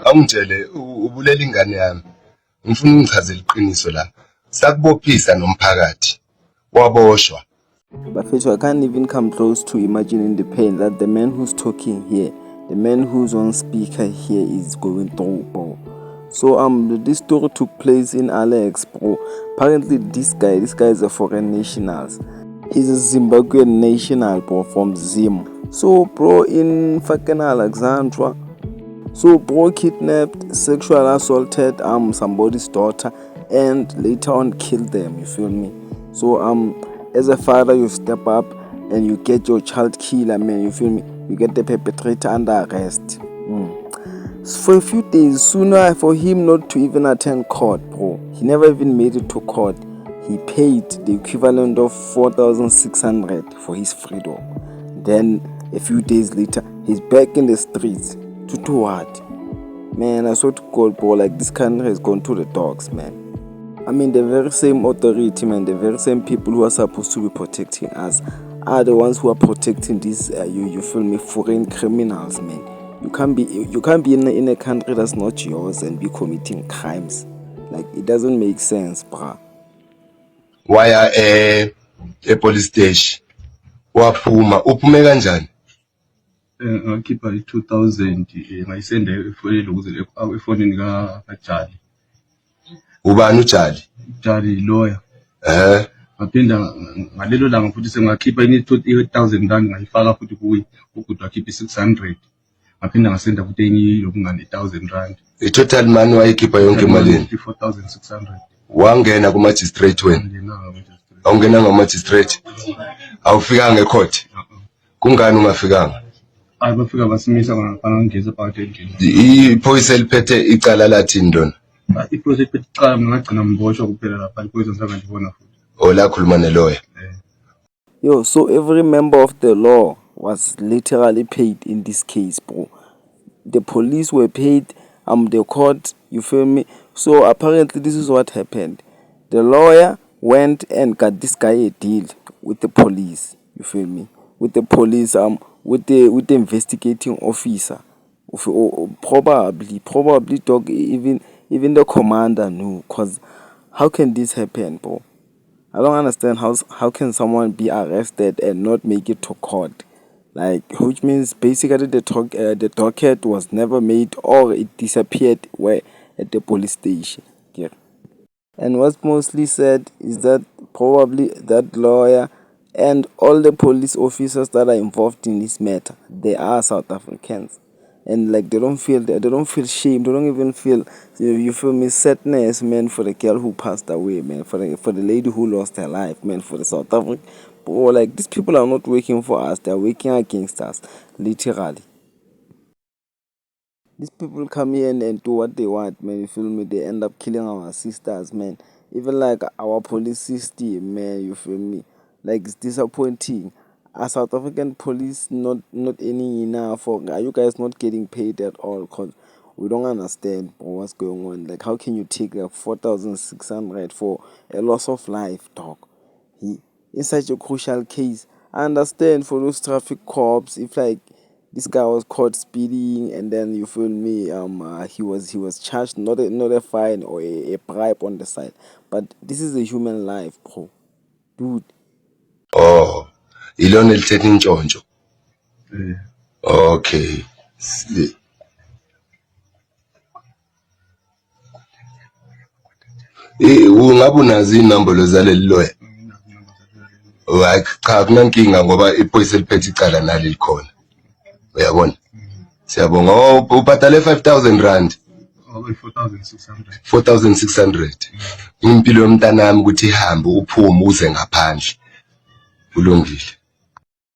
Awungitshele ubulela ingane yami. Ngifuna ungichazele iqiniso la. Sakubophisa nomphakathi. Waboshwa. Bafethu, I can't even come close to imagining the pain that the man who's talking here, the man who's on speaker here is going through, bro. So this story took place in Alex, bro. Apparently this guy is a foreign national. He's a Zimbabwean national, bro, from Zim. So bro, in fucking Alexandra, so bro kidnapped, sexual assaulted somebody's daughter and later on killed them, you feel me? So as a father, you step up and you get your child killer, man, you feel me? You get the perpetrator under arrest. For a few days, sooner for him not to even attend court, bro. He never even made it to court. He paid the equivalent of 4,600 for his freedom. Then a few days later, he's back in the streets. To do what? Man, I swear to God, bro, like this country has gone to the dogs, man. I mean, the very same authority, man, the very same people who are supposed to be protecting us are the ones who are protecting these, you feel me, foreign criminals, man. You can't be in a country that's not yours and be committing crimes. Like, it doesn't make sense, bruh. Why a police station? Waphuma uphume kanjani? Ngakhipha i-2000 ngayisenda efonini ukuze efonini kaJali. Ubani uJali? Jali lawyer. Ngaphinda ngalelo langa futhi sengakhipha i-1000 rand ngayifaka futhi kuyi ukuthi wakhipha i-600. Ngaphinda ngasenda futhi enye lokungane 1000 rand. I-total money wayikhipha yonke emalini? 4600. Wangena ku-magistrate wena? Awungena ngama-magistrate? Awufikanga ecourt? Kungani ungafikanga? Bafika basimisa ngangeza phakathi endlini. Iphoyisa eliphethe icala lathini lona? Iphoyisa eliphethe icala ngagcina mboshwa kuphela lapha iphoyisa ngizangandibona futhi. Lakhuluma nelawyer? Yo, so every member of the law was literally paid in this case, bro. The police were paid, the court, you feel me? So apparently this is what happened. The lawyer went and got this guy a deal with the police, you feel me? With the police, with the investigating officer. Probably dog, even the commander knew, cause how can this happen, bro? I don't understand how can someone be arrested and not make it to court? Like, which means basically the docket was never made or it disappeared at the police station. Yeah. And what's mostly said is that probably that lawyer and all the police officers that are involved in this matter, they are South Africans. And like they don't feel shame, they don't even feel, you feel me, sadness, man, for the girl who passed away, man, for the lady who lost her life, man, for the South African. Or like these people are not working for us, they're working against us, literally. These people come here and do what they want, man, you feel me, they end up killing our sisters, man. Even like our police system, man, you feel me, like it's disappointing. Are South African police not any enough, or are you guys not getting paid at all? Cause we don't understand what's going on. Like, how can you take like 4,600 for a loss of life, dog? In such a crucial case, I understand for those traffic cops, if like this guy was caught speeding and then you feel me, he was charged not a fine or a bribe on the side, but this is a human life, bro, dude. Oh. Ilona elithethe intshontsho. Okay. Ungabe unazi inombolo zaleli lawyer? Cha kunankinga ngoba iphoyisa eliphethe icala nalo likhona. Uyabona? Siyabonga. Ubhadale 5,000 rand. 4600. 4,600. Impilo yomntana wami ukuthi ihambe uphume uze ngaphandle. Kulungile.